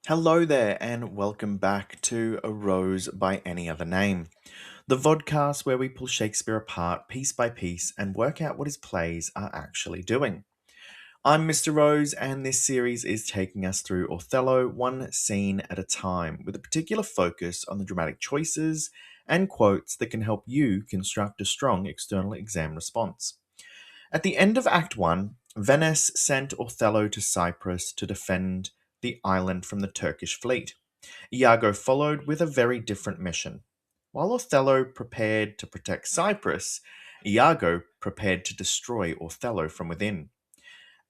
Hello there, and welcome back to A Rose by Any Other Name, the vodcast where we pull Shakespeare apart piece by piece and work out what his plays are actually doing. I'm Mr. Rose, and this series is taking us through Othello one scene at a time, with a particular focus on the dramatic choices and quotes that can help you construct a strong external exam response. At the end of Act 1, Venice sent Othello to Cyprus to defend the island from the Turkish fleet. Iago followed with a very different mission. While Othello prepared to protect Cyprus, Iago prepared to destroy Othello from within.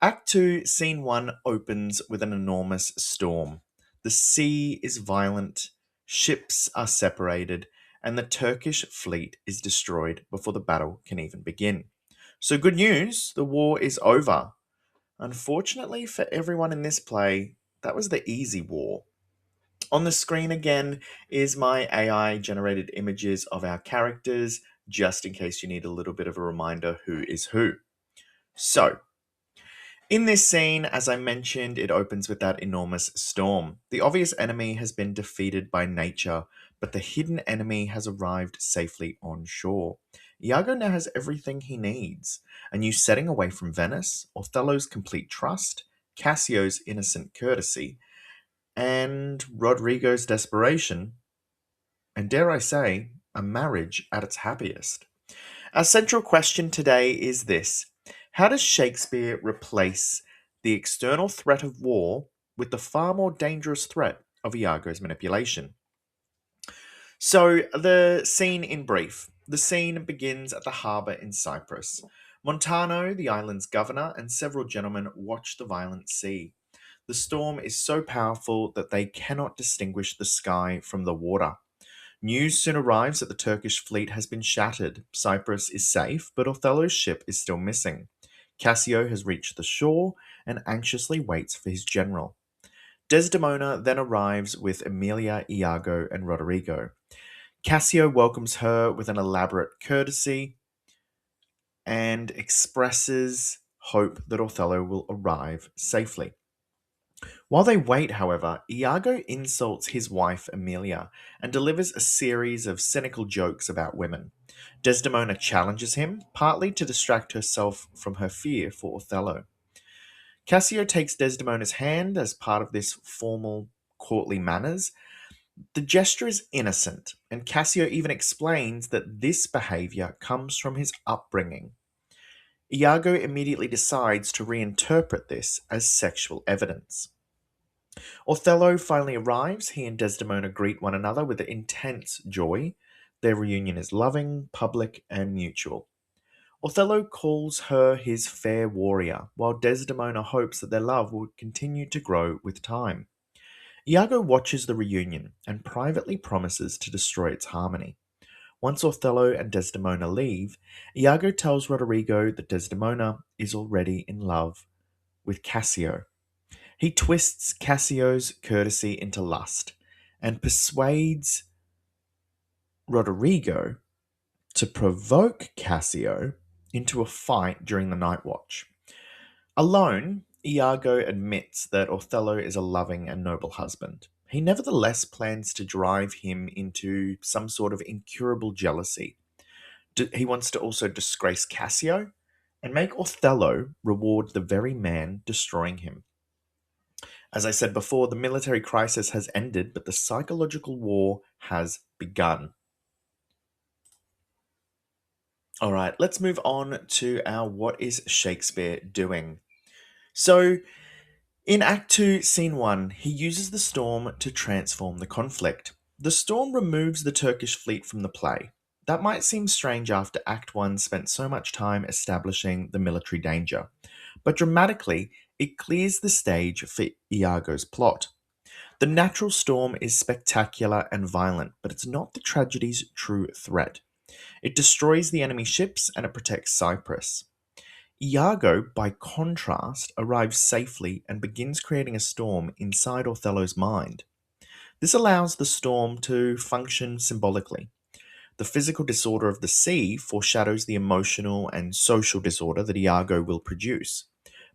Act 2, Scene 1 opens with an enormous storm. The sea is violent, ships are separated, and the Turkish fleet is destroyed before the battle can even begin. So, good news, the war is over. Unfortunately for everyone in this play, that was the easy war. On the screen again is my AI generated images of our characters, just in case you need a little bit of a reminder who is who. So, in this scene, as I mentioned, it opens with that enormous storm. The obvious enemy has been defeated by nature, but the hidden enemy has arrived safely on shore. Iago now has everything he needs: a new setting away from Venice, Othello's complete trust, Cassio's innocent courtesy, and Rodrigo's desperation, and dare I say, a marriage at its happiest. Our central question today is this: how does Shakespeare replace the external threat of war with the far more dangerous threat of Iago's manipulation? So, the scene in brief. The scene begins at the harbour in Cyprus. Montano, the island's governor, and several gentlemen watch the violent sea. The storm is so powerful that they cannot distinguish the sky from the water. News soon arrives that the Turkish fleet has been shattered. Cyprus is safe, but Othello's ship is still missing. Cassio has reached the shore and anxiously waits for his general. Desdemona then arrives with Emilia, Iago, and Roderigo. Cassio welcomes her with an elaborate courtesy and expresses hope that Othello will arrive safely. While they wait, however, Iago insults his wife Emilia and delivers a series of cynical jokes about women. Desdemona challenges him, partly to distract herself from her fear for Othello. Cassio takes Desdemona's hand as part of this formal courtly manners. The gesture is innocent, and Cassio even explains that this behavior comes from his upbringing. Iago immediately decides to reinterpret this as sexual evidence. Othello finally arrives. He and Desdemona greet one another with intense joy. Their reunion is loving, public, and mutual. Othello calls her his fair warrior, while Desdemona hopes that their love will continue to grow with time. Iago watches the reunion and privately promises to destroy its harmony. Once Othello and Desdemona leave, Iago tells Roderigo that Desdemona is already in love with Cassio. He twists Cassio's courtesy into lust and persuades Roderigo to provoke Cassio into a fight during the night watch. Alone, Iago admits that Othello is a loving and noble husband. He nevertheless plans to drive him into some sort of incurable jealousy. He wants to also disgrace Cassio and make Othello reward the very man destroying him. As I said before, the military crisis has ended, but the psychological war has begun. All right, let's move on to our What is Shakespeare Doing? So, in Act 2, Scene 1, he uses the storm to transform the conflict. The storm removes the Turkish fleet from the play. That might seem strange after Act 1 spent so much time establishing the military danger, but dramatically, it clears the stage for Iago's plot. The natural storm is spectacular and violent, but it's not the tragedy's true threat. It destroys the enemy ships and it protects Cyprus. Iago, by contrast, arrives safely and begins creating a storm inside Othello's mind. This allows the storm to function symbolically. The physical disorder of the sea foreshadows the emotional and social disorder that Iago will produce.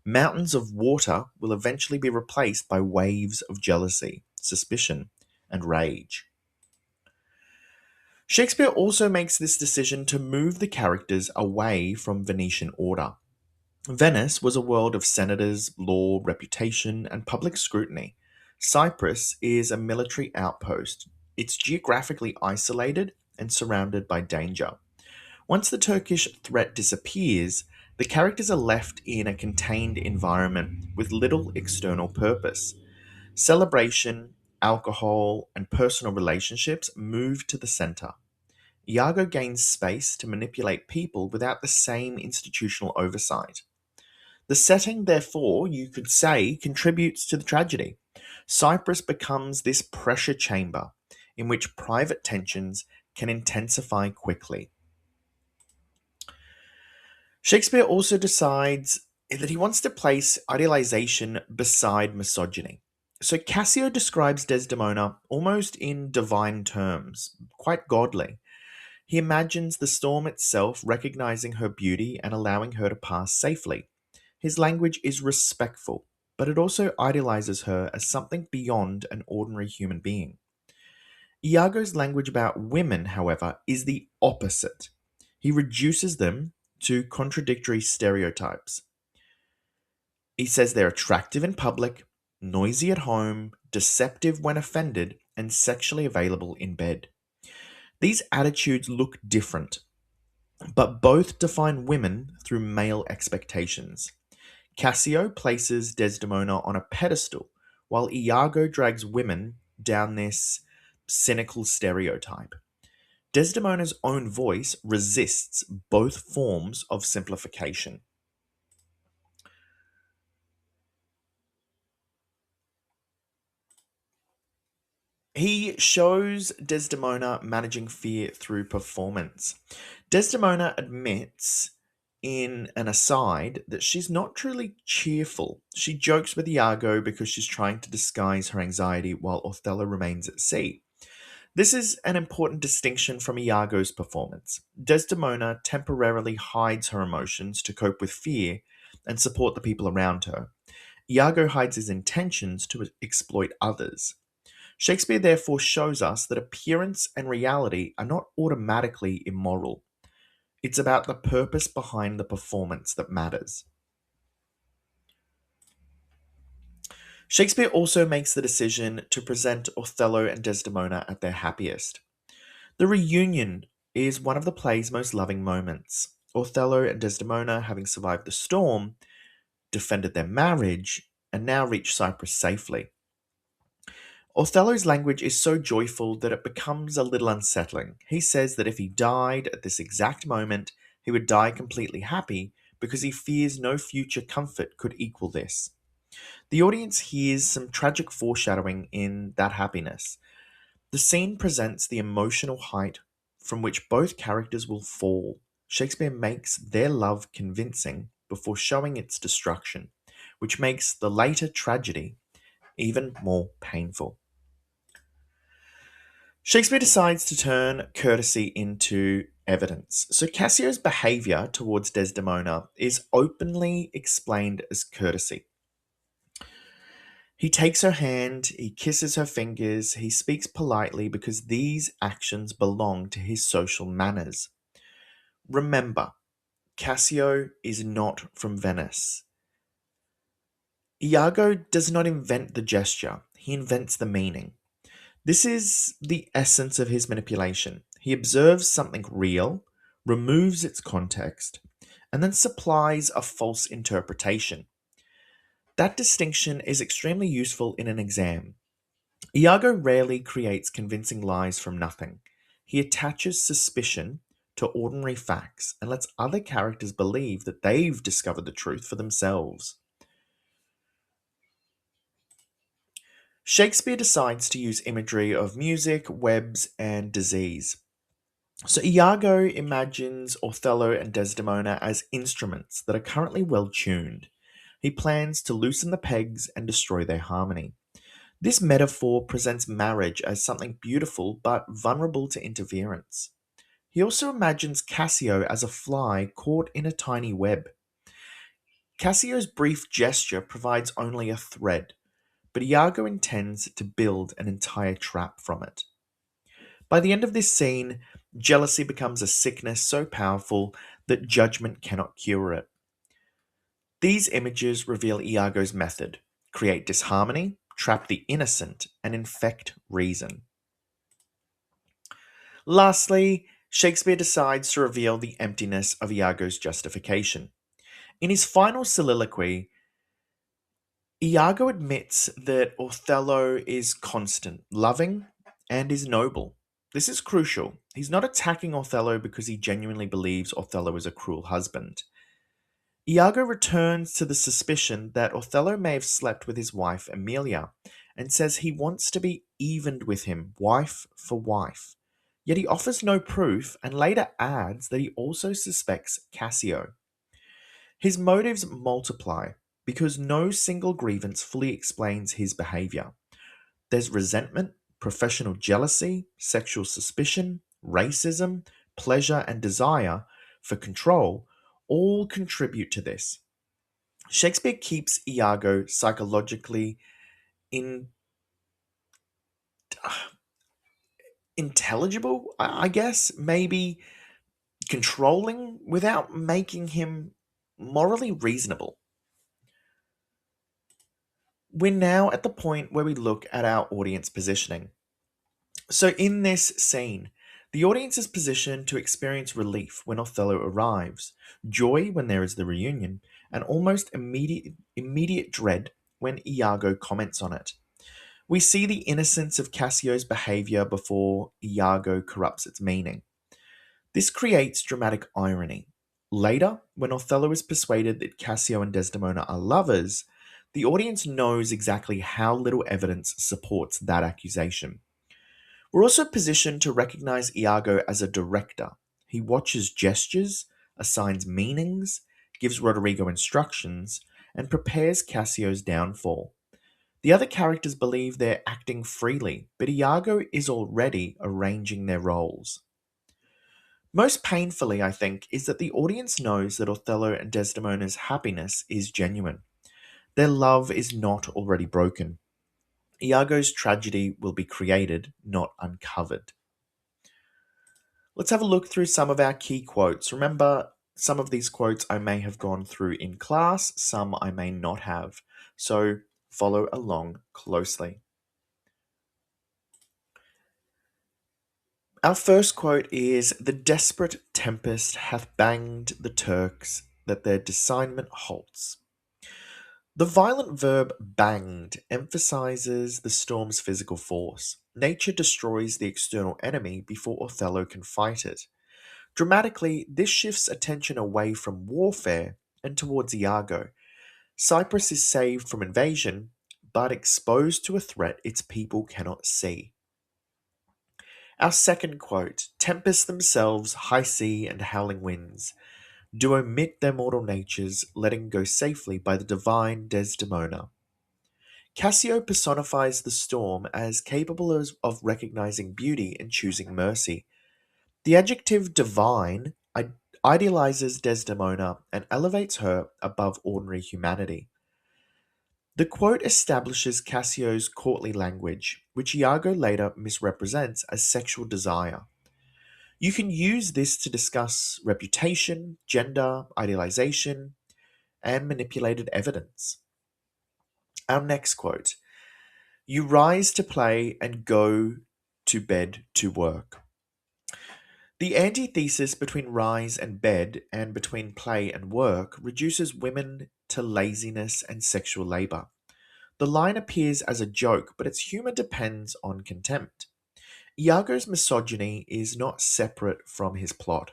Mountains of water will eventually be replaced by waves of jealousy. suspicion, and rage. Shakespeare also makes this decision to move the characters away from Venetian order. Venice was a world of senators, law, reputation, and public scrutiny. Cyprus is a military outpost. It's geographically isolated and surrounded by danger. Once the Turkish threat disappears, the characters are left in a contained environment with little external purpose. Celebration, alcohol, and personal relationships move to the center. Iago gains space to manipulate people without the same institutional oversight. The setting, therefore, you could say, contributes to the tragedy. Cyprus becomes this pressure chamber in which private tensions can intensify quickly. Shakespeare also decides that he wants to place idealization beside misogyny. So Cassio describes Desdemona almost in divine terms, quite godly. He imagines the storm itself recognizing her beauty and allowing her to pass safely. His language is respectful, but it also idealizes her as something beyond an ordinary human being. Iago's language about women, however, is the opposite. He reduces them to contradictory stereotypes. He says they're attractive in public, noisy at home, deceptive when offended, and sexually available in bed. These attitudes look different, but both define women through male expectations. Cassio places Desdemona on a pedestal, while Iago drags women down this cynical stereotype. Desdemona's own voice resists both forms of simplification. He shows Desdemona managing fear through performance. Desdemona admits in an aside that she's not truly cheerful. She jokes with Iago because she's trying to disguise her anxiety while Othello remains at sea. This is an important distinction from Iago's performance. Desdemona temporarily hides her emotions to cope with fear and support the people around her. Iago hides his intentions to exploit others. Shakespeare therefore shows us that appearance and reality are not automatically immoral. It's about the purpose behind the performance that matters. Shakespeare also makes the decision to present Othello and Desdemona at their happiest. The reunion is one of the play's most loving moments. Othello and Desdemona, having survived the storm, defended their marriage, and now reach Cyprus safely. Othello's language is so joyful that it becomes a little unsettling. He says that if he died at this exact moment, he would die completely happy because he fears no future comfort could equal this. The audience hears some tragic foreshadowing in that happiness. The scene presents the emotional height from which both characters will fall. Shakespeare makes their love convincing before showing its destruction, which makes the later tragedy even more painful. Shakespeare decides to turn courtesy into evidence. So Cassio's behavior towards Desdemona is openly explained as courtesy. He takes her hand, he kisses her fingers, he speaks politely because these actions belong to his social manners. Remember, Cassio is not from Venice. Iago does not invent the gesture, he invents the meaning. This is the essence of his manipulation. He observes something real, removes its context, and then supplies a false interpretation. That distinction is extremely useful in an exam. Iago rarely creates convincing lies from nothing. He attaches suspicion to ordinary facts and lets other characters believe that they've discovered the truth for themselves. Shakespeare decides to use imagery of music, webs, and disease. So Iago imagines Othello and Desdemona as instruments that are currently well tuned. He plans to loosen the pegs and destroy their harmony. This metaphor presents marriage as something beautiful but vulnerable to interference. He also imagines Cassio as a fly caught in a tiny web. Cassio's brief gesture provides only a thread, but Iago intends to build an entire trap from it. By the end of this scene, jealousy becomes a sickness so powerful that judgment cannot cure it. These images reveal Iago's method: create disharmony, trap the innocent, and infect reason. Lastly, Shakespeare decides to reveal the emptiness of Iago's justification. In his final soliloquy, Iago admits that Othello is constant, loving, and is noble. This is crucial. He's not attacking Othello because he genuinely believes Othello is a cruel husband. Iago returns to the suspicion that Othello may have slept with his wife Emilia and says he wants to be evened with him, wife for wife. Yet he offers no proof and later adds that he also suspects Cassio. His motives multiply because no single grievance fully explains his behavior. There's resentment, professional jealousy, sexual suspicion, racism, pleasure, and desire for control all contribute to this. Shakespeare keeps Iago psychologically in, intelligible, I guess, maybe controlling without making him morally reasonable. We're now at the point where we look at our audience positioning. So, in this scene, the audience is positioned to experience relief when Othello arrives, joy when there is the reunion, and almost immediate dread when Iago comments on it. We see the innocence of Cassio's behavior before Iago corrupts its meaning. This creates dramatic irony. Later, when Othello is persuaded that Cassio and Desdemona are lovers, the audience knows exactly how little evidence supports that accusation. We're also positioned to recognize Iago as a director. He watches gestures, assigns meanings, gives Roderigo instructions, and prepares Cassio's downfall. The other characters believe they're acting freely, but Iago is already arranging their roles. Most painfully, I think, is that the audience knows that Othello and Desdemona's happiness is genuine. Their love is not already broken. Iago's tragedy will be created, not uncovered. Let's have a look through some of our key quotes. Remember, some of these quotes I may have gone through in class, some I may not have. So follow along closely. Our first quote is: "The desperate tempest hath banged the Turks, that their designment halts." The violent verb banged emphasizes the storm's physical force. Nature destroys the external enemy before Othello can fight it. Dramatically, this shifts attention away from warfare and towards Iago. Cyprus is saved from invasion, but exposed to a threat its people cannot see. Our second quote: "Tempests themselves, high sea and howling winds, do omit their mortal natures, letting go safely by the divine Desdemona." Cassio personifies the storm as capable of recognizing beauty and choosing mercy. The adjective divine idealizes Desdemona and elevates her above ordinary humanity. The quote establishes Cassio's courtly language, which Iago later misrepresents as sexual desire. You can use this to discuss reputation, gender, idealization, and manipulated evidence. Our next quote: "You rise to play and go to bed to work." The antithesis between rise and bed and between play and work reduces women to laziness and sexual labor. The line appears as a joke, but its humor depends on contempt. Iago's misogyny is not separate from his plot,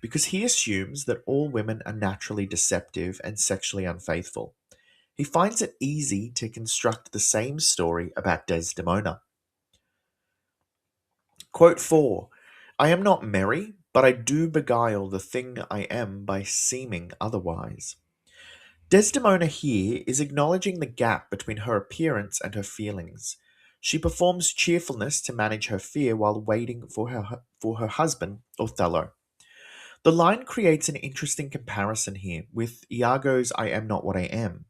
because he assumes that all women are naturally deceptive and sexually unfaithful. He finds it easy to construct the same story about Desdemona. Quote 4: "I am not merry, but I do beguile the thing I am by seeming otherwise." Desdemona here is acknowledging the gap between her appearance and her feelings. She performs cheerfulness to manage her fear while waiting for her husband, Othello. The line creates an interesting comparison here with Iago's "I am not what I am."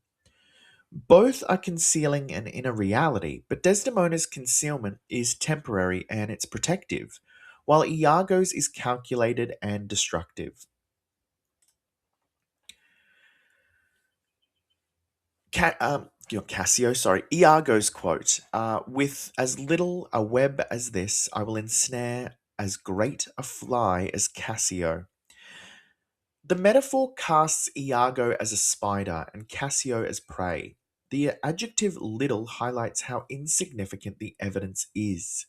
Both are concealing an inner reality, but Desdemona's concealment is temporary and it's protective, while Iago's is calculated and destructive. Cassio, sorry, Iago's quote, with as little a web as this, I will ensnare as great a fly as Cassio. The metaphor casts Iago as a spider and Cassio as prey. The adjective little highlights how insignificant the evidence is.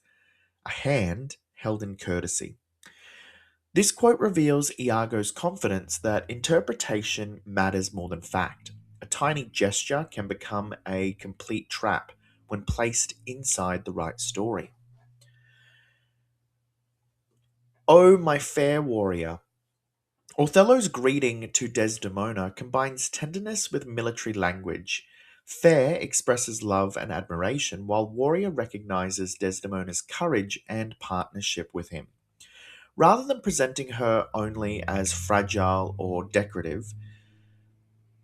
A hand held in courtesy. This quote reveals Iago's confidence that interpretation matters more than fact. A tiny gesture can become a complete trap when placed inside the right story. O my fair warrior. Othello's greeting to Desdemona combines tenderness with military language. Fair expresses love and admiration, while warrior recognizes Desdemona's courage and partnership with him. Rather than presenting her only as fragile or decorative,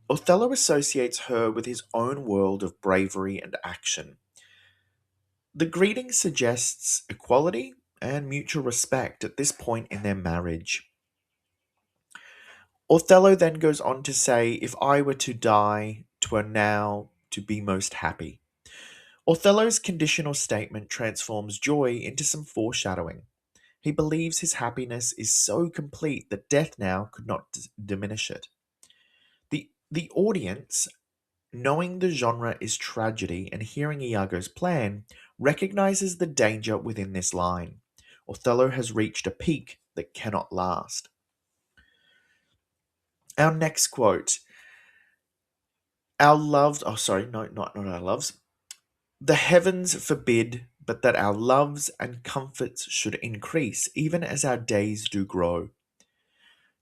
Othello associates her with his own world of bravery and action. The greeting suggests equality and mutual respect at this point in their marriage. Othello then goes on to say, if I were to die, 'twere now to be most happy. Othello's conditional statement transforms joy into some foreshadowing. He believes his happiness is so complete that death now could not diminish it. The audience, knowing the genre is tragedy and hearing Iago's plan, recognizes the danger within this line. Othello has reached a peak that cannot last. Our next quote. Our loves, oh, sorry, no, not our loves. The heavens forbid, but that our loves and comforts should increase, even as our days do grow.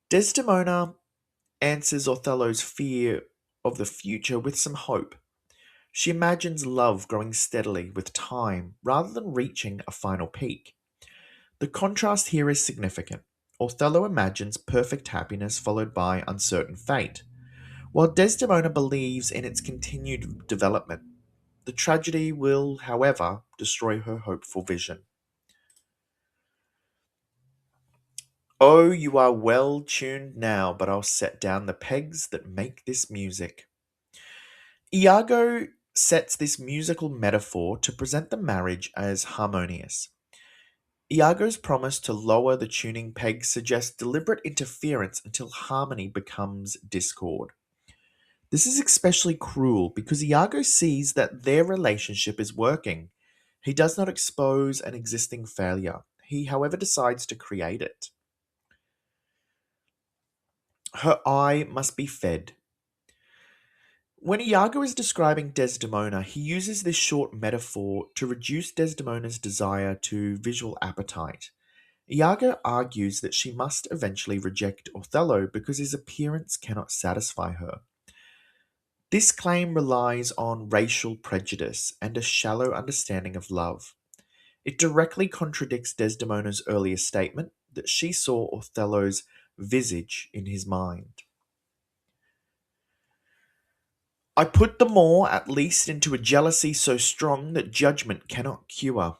Desdemona answers Othello's fear of the future with some hope. She imagines love growing steadily with time rather than reaching a final peak. The contrast here is significant. Othello imagines perfect happiness followed by uncertain fate, while Desdemona believes in its continued development. The tragedy will, however, destroy her hopeful vision. Oh, you are well tuned now, but I'll set down the pegs that make this music. Iago sets this musical metaphor to present the marriage as harmonious. Iago's promise to lower the tuning pegs suggests deliberate interference until harmony becomes discord. This is especially cruel because Iago sees that their relationship is working. He does not expose an existing failure. He, however, decides to create it. Her eye must be fed. When Iago is describing Desdemona, he uses this short metaphor to reduce Desdemona's desire to visual appetite. Iago argues that she must eventually reject Othello because his appearance cannot satisfy her. This claim relies on racial prejudice and a shallow understanding of love. It directly contradicts Desdemona's earlier statement that she saw Othello's visage in his mind. I put the more, at least, into a jealousy so strong that judgment cannot cure.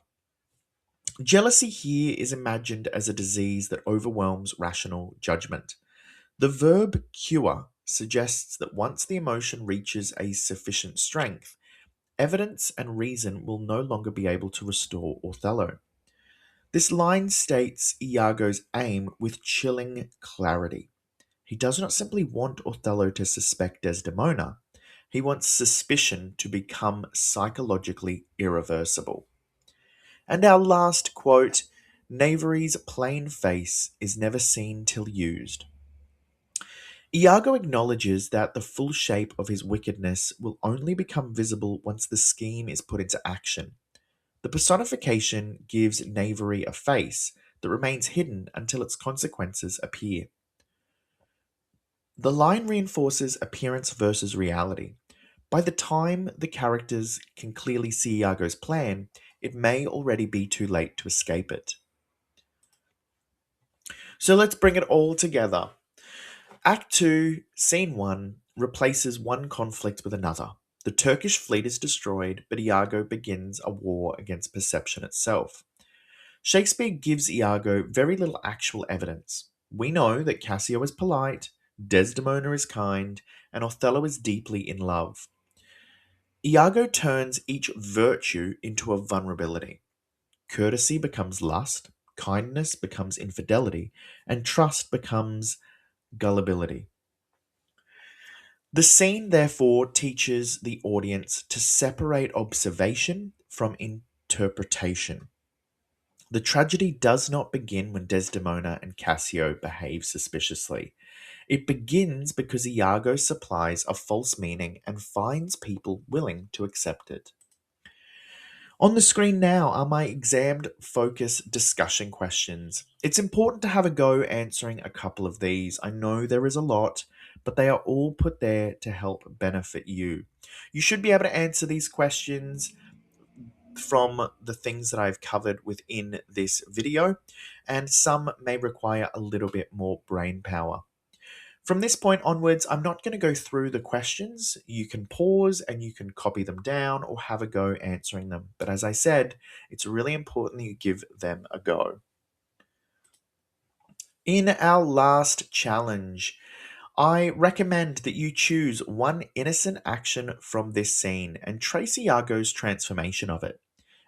Jealousy here is imagined as a disease that overwhelms rational judgment. The verb cure suggests that once the emotion reaches a sufficient strength, evidence and reason will no longer be able to restore Othello. This line states Iago's aim with chilling clarity. He does not simply want Othello to suspect Desdemona, he wants suspicion to become psychologically irreversible. And our last quote, knavery's plain face is never seen till used. Iago acknowledges that the full shape of his wickedness will only become visible once the scheme is put into action. The personification gives knavery a face that remains hidden until its consequences appear. The line reinforces appearance versus reality. By the time the characters can clearly see Iago's plan, it may already be too late to escape it. So let's bring it all together. Act 2, Scene 1 replaces one conflict with another. The Turkish fleet is destroyed, but Iago begins a war against perception itself. Shakespeare gives Iago very little actual evidence. We know that Cassio is polite, Desdemona is kind, and Othello is deeply in love. Iago turns each virtue into a vulnerability. Courtesy becomes lust, kindness becomes infidelity, and trust becomes gullibility. The scene, therefore, teaches the audience to separate observation from interpretation. The tragedy does not begin when Desdemona and Cassio behave suspiciously. It begins because Iago supplies a false meaning and finds people willing to accept it. On the screen now are my examined focus discussion questions. It's important to have a go answering a couple of these. I know there is a lot, but they are all put there to help benefit you. You should be able to answer these questions from the things that I've covered within this video, and some may require a little bit more brain power. From this point onwards, I'm not going to go through the questions. You can pause and you can copy them down or have a go answering them. But as I said, it's really important that you give them a go. In our last challenge, I recommend that you choose one innocent action from this scene and trace Iago's transformation of it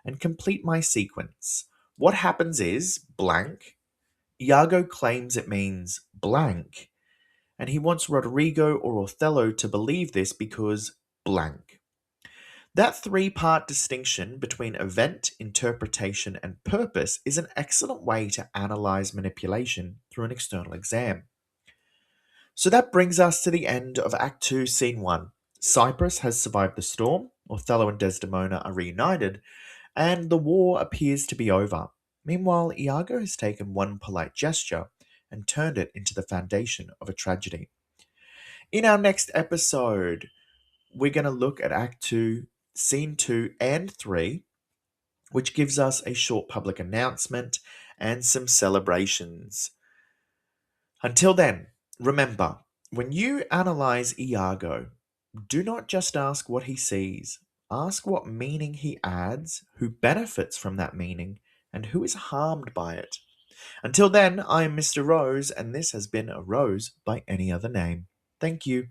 and complete my sequence. What happens is blank. Iago claims it means blank, and he wants Roderigo or Othello to believe this because blank. That three-part distinction between event, interpretation, and purpose is an excellent way to analyze manipulation through an external exam. So that brings us to the end of Act 2, Scene 1. Cyprus has survived the storm, Othello and Desdemona are reunited, and the war appears to be over. Meanwhile, Iago has taken one polite gesture and turned it into the foundation of a tragedy. In our next episode, we're going to look at Act 2, Scene 2 and 3, which gives us a short public announcement and some celebrations. Until then, remember, when you analyze Iago, do not just ask what he sees. Ask what meaning he adds, who benefits from that meaning, and who is harmed by it. Until then, I am Mr. Rose, and this has been A Rose by Any Other Name. Thank you.